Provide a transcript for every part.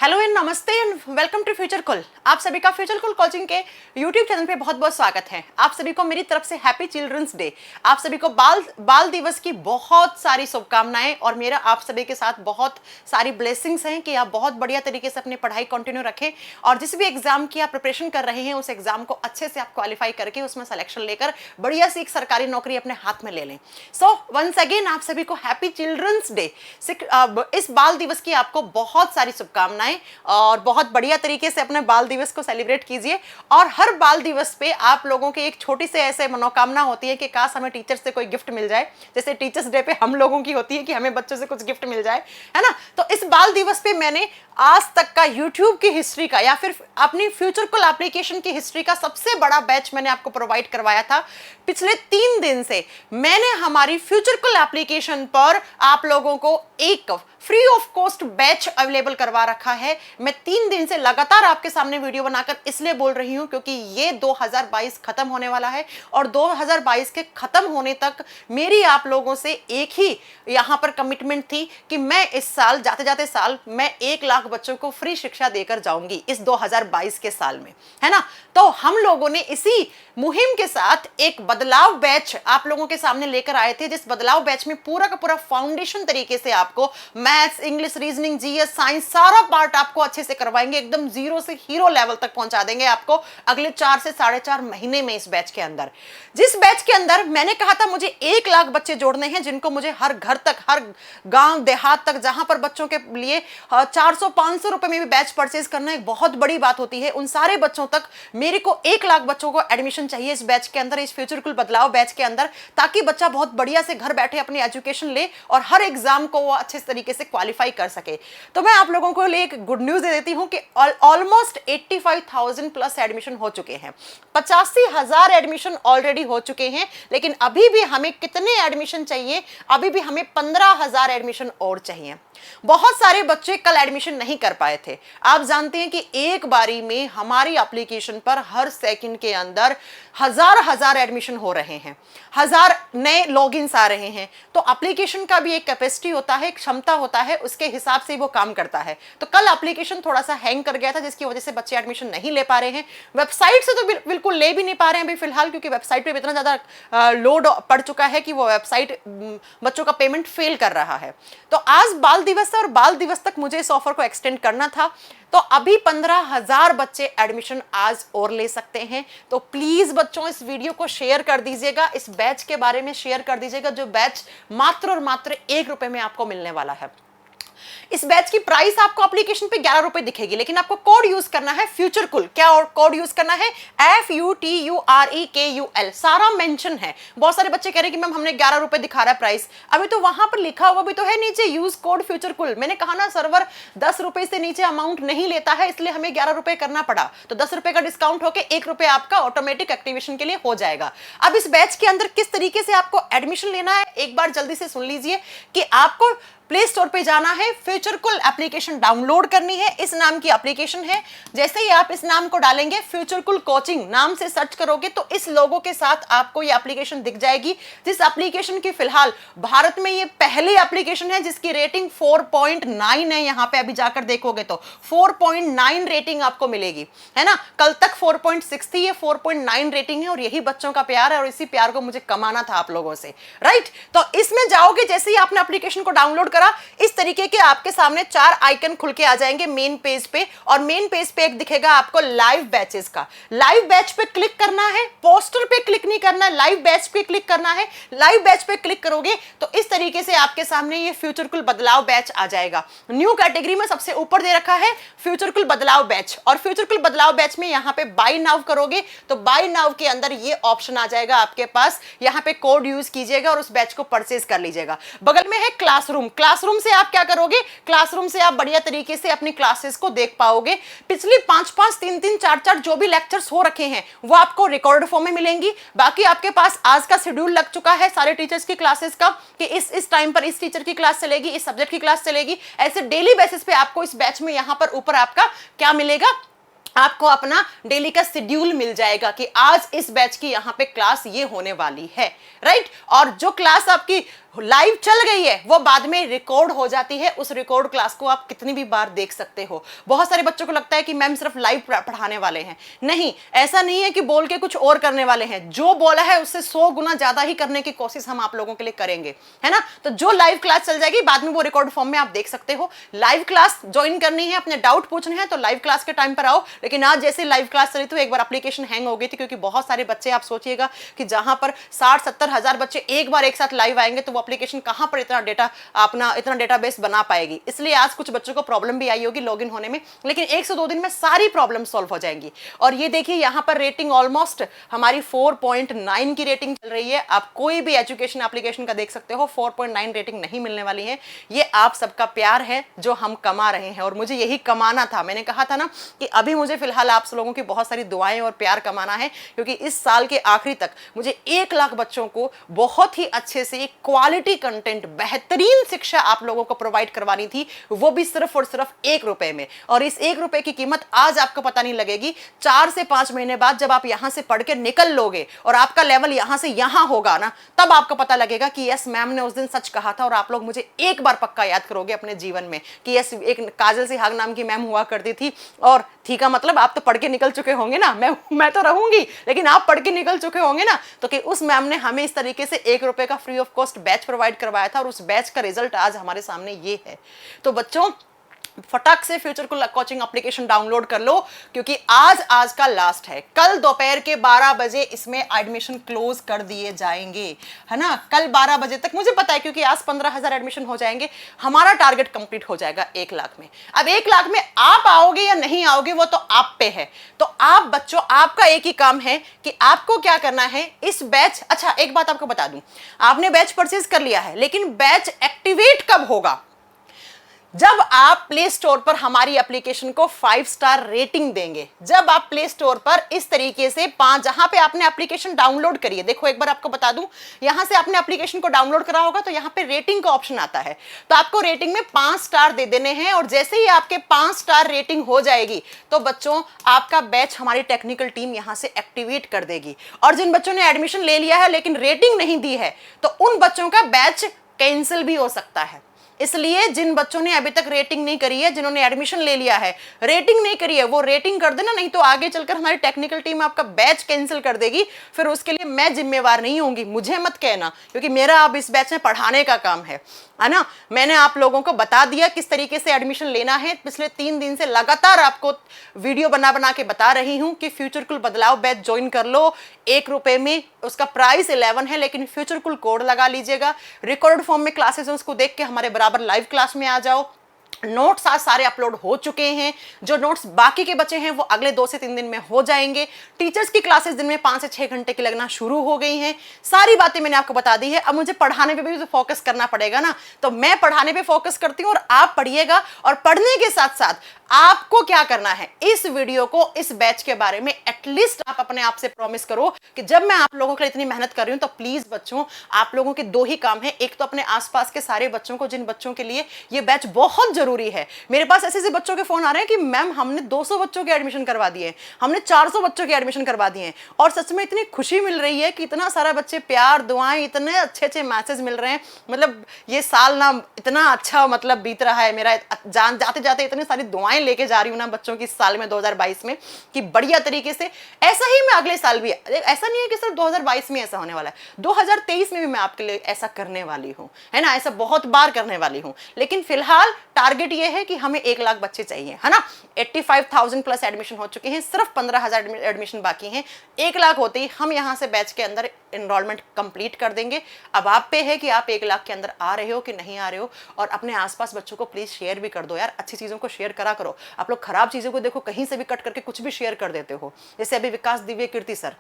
Hello and नमस्ते and welcome to future कुल। आप सभी का फ्यूचर कुल कोचिंग के यूट्यूब चैनल पे बहुत बहुत स्वागत है। आप सभी को मेरी तरफ से हैप्पी चिल्ड्रंस डे। आप सभी को बाल दिवस की बहुत सारी शुभकामनाएं और मेरा आप सभी के साथ बहुत सारी ब्लेसिंग्स हैं कि आप बहुत बढ़िया तरीके से अपनी पढ़ाई कंटिन्यू रखें और जिस भी एग्जाम की आप प्रिपरेशन कर रहे हैं उस एग्जाम को अच्छे से आप क्वालिफाई करके उसमें सिलेक्शन लेकर बढ़िया सी एक सरकारी नौकरी अपने हाथ में ले लें। सो वंस अगेन आप सभी को हैप्पी चिल्ड्रंस डे। इस बाल दिवस की आपको बहुत सारी शुभकामनाएं और बहुत बढ़िया तरीके से अपने बाल दिवस को सेलिब्रेट कीजिए। और हर बाल दिवस पे आप लोगों की एक छोटी से ऐसे मनोकामना होती है कि काश हमें टीचर से कोई गिफ्ट मिल जाए, जैसे टीचर्स डे पे हम लोगों की होती है कि हमें बच्चों से कुछ गिफ्ट मिल जाए, है ना। तो इस बाल दिवस पे मैंने आज तक का यूट्यूब की हिस्ट्री का या फिर अपनी फ्यूचर कुल एप्लीकेशन की हिस्ट्री का सबसे बड़ा बैच मैंने आपको प्रोवाइड करवाया था। पिछले 3 दिन से मैंने हमारी फ्यूचर कुल एप्लीकेशन पर आप लोगों को एक free of cost batch available करवा रखा है। मैं 3 दिन से लगातार आपके सामने वीडियो बनाकर इसलिए बोल रही हूं क्योंकि ये 2022 खत्म होने वाला है और 2022 के खत्म होने तक मेरी आप लोगों से एक ही यहां पर कमिटमेंट थी कि मैं इस साल जाते जाते साल मैं 1 लाख बच्चों को फ्री शिक्षा देकर जाऊंगी इस 2022 के साल में, है ना। तो हम लोगों ने इसी मुहिम के साथ एक बदलाव बैच आप लोगों के सामने लेकर आए थे, जिस बदलाव बैच में पूरा का पूरा फाउंडेशन तरीके से आपको maths, English, reasoning, GS, science सारा पार्ट आपको अच्छे से करवाएंगे, एकदम जीरो से हीरो लेवल तक पहुंचा देंगे आपको अगले 4 से 4.5 महीने में। इस बैच के अंदर, जिस बैच के अंदर मैंने कहा था मुझे 1 लाख बच्चे जोड़ने हैं, जिनको मुझे हर घर तक, हर गांव देहात तक, जहां पर बच्चों के लिए 400-500 रुपए में भी बैच परचेज करना एक बहुत बड़ी बात होती है, उन सारे बच्चों तक मेरे को 1 लाख बच्चों को एडमिशन चाहिए इस बैच के अंदर, इस फ्यूचर कुल बदलाव बैच के अंदर, ताकि बच्चा बहुत बढ़िया से घर बैठे अपनी एजुकेशन ले और हर एग्जाम को वो अच्छे तरीके से क्वालिफाई कर सके। तो मैं आप लोगों को लिए एक गुड न्यूज दे देती हूं कि ऑलमोस्ट 85,000 प्लस एडमिशन हो चुके हैं, 85,000 एडमिशन ऑलरेडी हो चुके हैं, लेकिन अभी भी हमें कितने एडमिशन चाहिए? अभी भी हमें 15,000 एडमिशन और चाहिए। बहुत सारे बच्चे कल एडमिशन नहीं कर पाए थे। आप जानते हैं कि एक बारी में हमारी एप्लीकेशन पर हर सेकंड के अंदर हजार एडमिशन हो रहे हैं, 1000 नए लॉगिन्स आ रहे हैं। तो एप्लीकेशन का भी एक कैपेसिटी होता है, एक क्षमता होता है, उसके हिसाब से वो काम करता है। तो कल एप्लीकेशन थोड़ा सा हैंग कर गया था, जिसकी वजह से बच्चे एडमिशन नहीं ले पा रहे हैं। वेबसाइट से तो बिल्कुल ले भी नहीं पा रहे हैं अभी फिलहाल, क्योंकि वेबसाइट पे इतना ज्यादा लोड पड़ चुका है कि वो वेबसाइट बच्चों का पेमेंट फेल कर रहा है। तो आज बाल दिवस है और बाल दिवस तक मुझे इस ऑफर को एक्सटेंड करना था, तो अभी 15,000 बच्चे एडमिशन आज और ले सकते हैं। तो प्लीज बच्चों इस वीडियो को शेयर कर दीजिएगा, इस बैच के बारे में शेयर कर दीजिएगा, जो बैच मात्र और मात्र 1 रुपए में आपको मिलने वाला है। इस बैच की प्राइस आपको एप्लीकेशन पे 11 रुपए दिखेगी, लेकिन आपको कोड यूज करना है फ्यूचर कुल। क्या और कोड यूज करना है? FUTUREKUL, सारा मेंशन है। बहुत सारे बच्चे कह रहे हैं कि मैम हमने 11 रुपए दिखा रहा है प्राइस, अभी तो वहां पर लिखा हुआ भी तो है नीचे, यूज कोड फ्यूचर कुल। मैंने कहा ना सर्वर 10 रुपए से नीचे अमाउंट नहीं लेता है, इसलिए हमें 11 रुपए करना पड़ा। तो 10 रुपए का डिस्काउंट होकर 1 रुपए आपका ऑटोमेटिक एक्टिवेशन के लिए हो जाएगा। अब इस बैच के अंदर किस तरीके से आपको एडमिशन लेना है, एक बार जल्दी से सुन लीजिए कि आपको प्ले स्टोर पे जाना है, फ्यूचर कुल एप्लीकेशन डाउनलोड करनी है। इस नाम की एप्लीकेशन है। जैसे ही आप इस नाम को डालेंगे, फ्यूचर कुल कोचिंग नाम से सर्च करोगे तो इस लोगो के साथ आपको ये एप्लीकेशन दिख जाएगी, जिस एप्लीकेशन की फिलहाल भारत में ये पहली एप्लीकेशन है जिसकी रेटिंग 4.9 है। यहां पे अभी जाकर देखोगे तो 4.9 रेटिंग आपको मिलेगी, है ना। कल तक 4.6 थी, ये 4.9 रेटिंग है और यही बच्चों का प्यार है और इसी प्यार को मुझे कमाना था आप लोगों से, राइट। तो इसमें जाओगे, जैसे ही आपने एप्लीकेशन को डाउनलोड करा, इस तरीके के आपके सामने 4 आइकन खुल के आ जाएंगे मेन पेज पे, और मेन पेज पे एक दिखेगा आपको लाइव बैचेस का। लाइव बैच पे क्लिक करना है, पोस्टर पे क्लिक नहीं करना है, लाइव बैच पे क्लिक करना है। लाइव बैच पे क्लिक करोगे तो इस तरीके से आपके सामने ये फ्यूचर कुल बदलाव बैच आ जाएगा। न्यू कैटेगरी में सबसे ऊपर दे रखा है फ्यूचर कुल बदलाव बैच, और फ्यूचर कुल बदलाव बैच में यहां पे बाय नाउ करोगे तो बाय नाउ के अंदर ये ऑप्शन आ जाएगा आपके पास। यहां पे कोड यूज कीजिएगा और उस बैच को परचेज कर लीजिएगा। बगल में है क्लासरूम। क्लासरूम से आप क्या करोगे? क्लासरूम से आप बढ़िया तरीके से अपनी क्लासेस को देख पाओगे। पिछली 5-5, 3-3, 4-4 जो भी लेक्चर्स हो रखे हैं वो आपको रिकॉर्ड फॉर्म में मिलेंगी। बाकी आपके पास आज का शेड्यूल लग चुका है सारे टीचर्स की क्लासेस का कि इस टाइम पर इस टीचर की क्लास चलेगी, इस सब्जेक्ट की क्लास चलेगी। ऐसे डेली बेसिस पे आपको इस बैच में यहां पर ऊपर आपका क्या मिलेगा? आपको अपना डेली का शेड्यूल मिल जाएगा कि आज इस बैच की यहां पे क्लास ये होने वाली है, राइट। और जो क्लास आपकी लाइव चल गई है वो बाद में रिकॉर्ड हो जाती है, उस रिकॉर्ड क्लास को आप कितनी भी बार देख सकते हो। बहुत सारे बच्चों को लगता है कि मैम सिर्फ लाइव पढ़ाने वाले हैं, नहीं, ऐसा नहीं है कि बोल के कुछ और करने वाले हैं। जो बोला है उससे 100 गुना ज्यादा ही करने की कोशिश हम आप लोगों के लिए करेंगे, है ना। तो जो लाइव क्लास चल जाएगी बाद में वो रिकॉर्ड फॉर्म में आप देख सकते हो। लाइव क्लास ज्वाइन करनी है, अपने डाउट पूछने हैं तो लाइव क्लास के टाइम पर आओ। लेकिन आज जैसे लाइव क्लास चली तो एक बार एप्लीकेशन हैंग हो गई थी, क्योंकि बहुत सारे बच्चे, आप सोचिएगा कि जहां पर 60-70 हजार बच्चे एक बार एक साथ लाइव आएंगे तो वो एप्लीकेशन कहां पर इतना डेटाबेस बना पाएगी। इसलिए आज कुछ बच्चों को प्रॉब्लम भी आई होगी लॉगिन होने में, लेकिन 1 से 2 दिन में सारी प्रॉब्लम सॉल्व हो जाएंगी। और ये देखिए यहां पर रेटिंग ऑलमोस्ट हमारी 4.9 की रेटिंग चल रही है। आप कोई भी एजुकेशन एप्लीकेशन का देख सकते हो, 4.9 रेटिंग नहीं मिलने वाली है। ये आप सबका प्यार है जो हम कमा रहे हैं, और मुझे यही कमाना था। मैंने कहा था ना कि अभी मुझे फिलहाल आप लोगों की बहुत सारी दुआएं और प्यार कमाना है, क्योंकि इस साल के आखिरी तक मुझे 1 लाख बच्चों को बहुत ही अच्छे से क्वालिटी कंटेंट, बेहतरीन शिक्षा आप लोगों को प्रोवाइड करवानी थी, वो भी सिर्फ और सिर्फ 1 रुपए में। और इस 1 रुपए की कीमत आज आपको पता नहीं लगेगी, 4 से 5 महीने बाद जब आप यहां से पढ़ के निकल लोगे और आपका लेवल यहां से यहां होगा ना, तब आपको पता लगेगा कि यस, मैम ने उस दिन सच कहा था। और आप लोग मुझे एक बार पक्का याद करोगे अपने जीवन में कि यस, एक काजल सिहाग नाम की मैम हुआ करती थी। और थी का मतलब आप तो पढ़ के निकल चुके होंगे ना, मैं तो रहूंगी, लेकिन आप पढ़ के निकल चुके होंगे ना। तो कि उस मैम ने हमें इस तरीके से 1 रुपए का free of cost batch provide करवाया था, और उस बैच का रिजल्ट आज हमारे सामने ये है। तो बच्चों, फटाक से फ्यूचर कुल कोचिंग एप्लीकेशन डाउनलोड कर लो, क्योंकि आज का लास्ट है। कल दोपहर के 12 बजे इसमें एडमिशन क्लोज कर दिए जाएंगे, है ना। कल 12 बजे तक, मुझे पता है, क्योंकि आज 15,000 एडमिशन हो जाएंगे, हमारा टारगेट कंप्लीट हो जाएगा 1 लाख में। अब 1 लाख में आप आओगे या नहीं आओगे वो तो आप पे है। तो आप बच्चों, आपका एक ही काम है कि आपको क्या करना है, इस बैच, अच्छा एक बात आपको बता दूं, आपने बैच परचेज कर लिया है, लेकिन बैच एक्टिवेट कब होगा? जब आप प्ले स्टोर पर हमारी एप्लीकेशन को 5 स्टार रेटिंग देंगे। जब आप प्ले स्टोर पर इस तरीके से 5, जहां पे आपने एप्लीकेशन डाउनलोड करी है, देखो एक बार आपको बता दूं, यहां से आपने एप्लीकेशन को डाउनलोड करा होगा तो यहां पे रेटिंग का ऑप्शन आता है, तो आपको रेटिंग में 5 स्टार दे देने हैं। और जैसे ही आपके 5 स्टार रेटिंग हो जाएगी तो बच्चों, आपका बैच हमारी टेक्निकल टीम यहां से एक्टिवेट कर देगी। और जिन बच्चों ने एडमिशन ले लिया है लेकिन रेटिंग नहीं दी है, तो उन बच्चों का बैच कैंसिल भी हो सकता है। इसलिए जिन बच्चों ने अभी तक रेटिंग नहीं करी है, जिन्होंने एडमिशन ले लिया है, रेटिंग नहीं करी है, वो रेटिंग कर देना, नहीं तो आगे चलकर हमारी टेक्निकल टीम आपका बैच कैंसिल कर देगी। फिर उसके लिए मैं जिम्मेवार नहीं होंगी, मुझे मत कहना, क्योंकि मेरा अब इस बैच में पढ़ाने का काम है ना। मैंने आप लोगों को बता दिया किस तरीके से एडमिशन लेना है। पिछले 3 दिन से लगातार आपको वीडियो बना के बता रही हूं कि फ्यूचर कुल बदलाव बैच ज्वाइन कर लो 1 रुपए में। उसका प्राइस 11 है, लेकिन फ्यूचर कुल कोड लगा लीजिएगा। रिकॉर्ड फॉर्म में क्लासेस हैं, उसको देख के हमारे बराबर लाइव क्लास में आ जाओ। नोट्स आज सारे अपलोड हो चुके हैं, जो नोट्स बाकी के बचे हैं वो अगले 2 से 3 दिन में हो जाएंगे। टीचर्स की क्लासेस दिन में 5 से 6 घंटे की लगना शुरू हो गई हैं। सारी बातें मैंने आपको बता दी है। अब मुझे पढ़ाने पे भी तो फोकस करना पड़ेगा ना, तो मैं पढ़ाने पे फोकस करती हूँ और आप पढ़िएगा। और पढ़ने के साथ साथ आपको क्या करना है, इस वीडियो को, इस बैच के बारे में एटलीस्ट आप अपने आप से प्रॉमिस करो कि जब मैं आप लोगों के लिए इतनी मेहनत कर रही हूं तो प्लीज बच्चों, आप लोगों के 2 ही काम है। एक तो अपने आसपास के सारे बच्चों को, जिन बच्चों के लिए ये बैच बहुत जरूरी है। मेरे पास ऐसे बच्चों के फोन आ रहे हैं कि मैम हमने 200 बच्चों के एडमिशन करवा दिए, हमने 400 बच्चों के एडमिशन करवा दिए हैं। और सच में इतनी खुशी मिल रही है कि इतना सारा बच्चे, प्यार, दुआएं, इतने अच्छे मैसेज मिल रहे हैं। मतलब ये साल ना इतना अच्छा मतलब बीत रहा है मेरा, जाते जाते इतनी सारी दुआएं लेके जा रही हूं ना बच्चों की इस साल में 2022 में, कि बढ़िया तरीके से ऐसा ही मैं अगले साल भी, ऐसा नहीं है कि सिर्फ 2022 में ऐसा होने वाला है, 2023 में भी मैं आपके लिए ऐसा करने वाली हूं, है ना। ऐसा बहुत बार करने वाली हूं। लेकिन फिलहाल टारगेट ये है कि हमें 1 लाख बच्चे चाहिए, है ना। 85,000 प्लस एडमिशन हो चुके हैं, सिर्फ 15,000 एडमिशन बाकी हैं। 1 लाख होते ही हम यहां से बैच के अंदर एनरोलमेंट कंप्लीट कर देंगे। अब आप पे है कि आप 1 लाख के अंदर आ रहे हो कि नहीं आ रहे हो। और अपने आसपास बच्चों को प्लीज शेयर भी कर दो यार, अच्छी चीजों को शेयर करा करो। आप लोग खराब चीजों को देखो, कहीं से भी कट करके कुछ भी शेयर कर देते हो। जैसे अभी विकास दिव्य कीर्ति सर,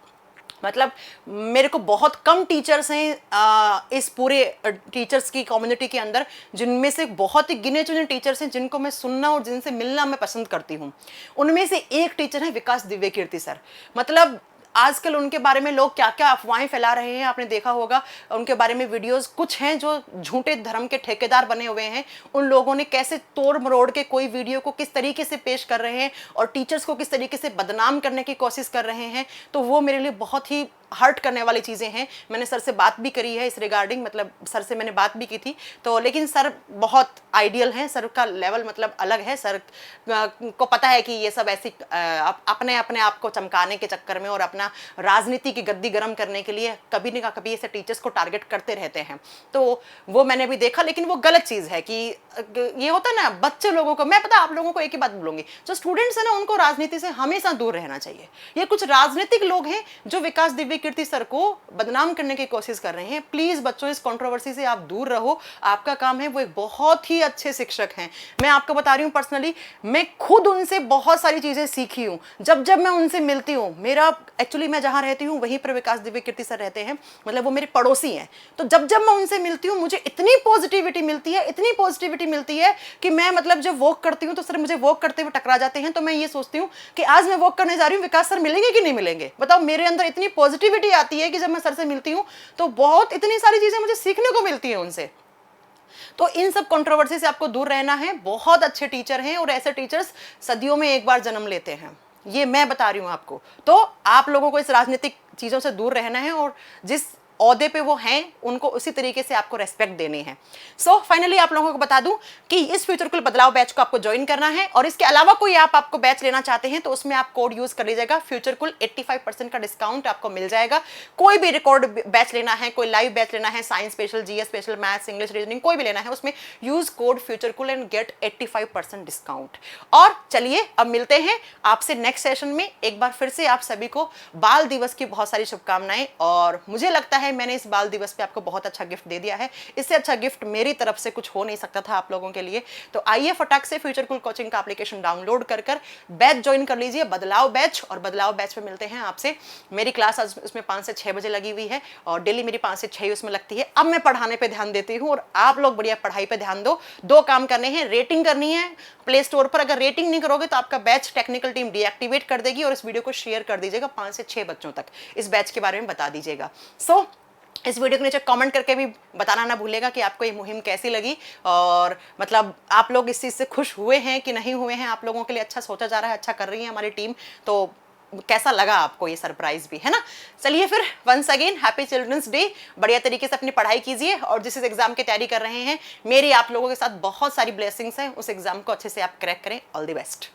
मतलब मेरे को बहुत कम टीचर्स हैं इस पूरे टीचर्स की कम्युनिटी के अंदर, जिनमें से बहुत ही गिने चुने टीचर्स हैं जिनको मैं सुनना और जिनसे मिलना मैं पसंद करती हूँ। उनमें से एक टीचर है विकास दिव्य कीर्ति सर। मतलब आजकल उनके बारे में लोग क्या क्या अफवाहें फैला रहे हैं, आपने देखा होगा उनके बारे में वीडियोस। कुछ हैं जो झूठे धर्म के ठेकेदार बने हुए हैं, उन लोगों ने कैसे तोड़ मरोड़ के कोई वीडियो को किस तरीके से पेश कर रहे हैं और टीचर्स को किस तरीके से बदनाम करने की कोशिश कर रहे हैं। तो वो मेरे लिए बहुत ही हर्ट करने वाली चीज़ें हैं। मैंने सर से बात भी करी है इस रिगार्डिंग, मतलब सर से मैंने बात भी की थी तो, लेकिन सर बहुत आइडियल हैं, सर का लेवल मतलब अलग है। सर को पता है कि ये सब ऐसी अपने अपने आप को चमकाने के चक्कर में और अपना राजनीति की गद्दी गर्म करने के लिए कभी न कभी ऐसे टीचर्स को टारगेट करते रहते हैं। तो वो मैंने भी देखा, लेकिन वो गलत चीज़ है कि ये होता है ना बच्चे लोगों को, मैं पता आप लोगों को एक ही बात बोलूंगी, जो स्टूडेंट्स है ना उनको राजनीति से हमेशा दूर रहना चाहिए। ये कुछ राजनीतिक लोग हैं जो विकास दिव्य कीर्ति सर को बदनाम करने की कोशिश कर रहे हैं। प्लीज बच्चों इस कंट्रोवर्सी से आप दूर रहो, आपका काम है, वो एक बहुत ही अच्छे शिक्षक हैं। मैं आपको बता रही हूँ पर्सनली, मैं खुद उनसे बहुत सारी चीजें सीखी हूँ। जब जब मैं उनसे मिलती हूँ, मेरा एक्चुअली मैं जहाँ रहती हूँ वहीं पर विकास दिव्य कीर्ति सर रहते हैं, मतलब वो मेरे पड़ोसी हैं। तो जब जब मैं उनसे मिलती हूँ मुझे इतनी पॉजिटिविटी मिलती है, इतनी पॉजिटिविटी मिलती है कि मैं मतलब जब वॉक करती हूँ तो सर मुझे वॉक करते हुए टकरा जाते हैं, तो मैं ये सोचती हूँ कि आज मैं वॉक करने जा रही हूँ, विकास सर मिलेंगे कि नहीं मिलेंगे। बताओ, मेरे अंदर इतनी पॉजिटिविटी आती है कि जब मैं सर से मिलती हूँ तो बहुत इतनी सारी चीजें मुझे सीखने को मिलती है उनसे। तो इन सब कंट्रोवर्सी से आपको दूर रहना है। बहुत अच्छे टीचर हैं और ऐसे टीचर्स सदियों में एक बार जन्म लेते हैं, ये मैं बता रही हूं आपको। तो आप लोगों को इस राजनीतिक चीजों से दूर रहना है और जिस ओहदे पे वो हैं उनको उसी तरीके से आपको रेस्पेक्ट देनी है। सो फाइनली आप लोगों को बता दूं कि इस फ्यूचर कुल बदलाव बैच को आपको ज्वाइन करना है, और इसके अलावा कोई आपको बैच लेना चाहते हैं तो उसमें आप कोड यूज कर लीजिएगा फ्यूचर कुल, 85% का डिस्काउंट आपको मिल जाएगा। कोई भी रिकॉर्ड बैच लेना है, कोई लाइव बैच लेना है, science special, GS special, maths, English, reasoning, कोई भी लेना है, उसमें यूज कोड फ्यूचर कुल एंड गेट 85% डिस्काउंट। और चलिए अब मिलते हैं आपसे नेक्स्ट सेशन में। एक बार फिर से आप सभी को बाल दिवस की बहुत सारी शुभकामनाएं, और मुझे लगता है मैंने इस बाल दिवस पे आपको बहुत अच्छा गिफ्ट दे दिया है। इससे अच्छा गिफ्ट मेरी तरफ से कुछ हो नहीं सकता था आप लोगों के लिए। तो आइए फटाक से फ्यूचर कुल कोचिंग का एप्लीकेशन डाउनलोड कर बैच ज्वाइन कर लीजिए, बदलाव बैच। और बदलाव बैच पे मिलते हैं आपसे। मेरी क्लास आज उसमें 5 से 6 बजे लगी हुई है और डेली मेरी 5 से 6 उसमें लगती है। अब मैं पढ़ाने पे ध्यान देती हूँ और आप लोग बढ़िया पढ़ाई पे ध्यान दो। 2 काम करने हैं, रेटिंग करनी है प्ले स्टोर पर। अगर रेटिंग नहीं करोगे तो आपका बैच टेक्निकल टीम डीएक्टिवेट कर देगी, और इस वीडियो को शेयर कर दीजिएगा 5 से 6 बच्चों तक, इस बैच के बारे में बता दीजिएगा। सो इस वीडियो के नीचे कमेंट करके भी बताना ना भूलेगा कि आपको ये मुहिम कैसी लगी, और मतलब आप लोग इस चीज़ से खुश हुए हैं कि नहीं हुए हैं। आप लोगों के लिए अच्छा सोचा जा रहा है, अच्छा कर रही है हमारी टीम, तो कैसा लगा आपको ये सरप्राइज भी, है ना। चलिए फिर once again happy children's day. बढ़िया तरीके से अपनी पढ़ाई कीजिए, और जिस एग्जाम की तैयारी कर रहे हैं, मेरी आप लोगों के साथ बहुत सारी ब्लेसिंग्स हैं, उस एग्जाम को अच्छे से आप क्रैक करें। All the best.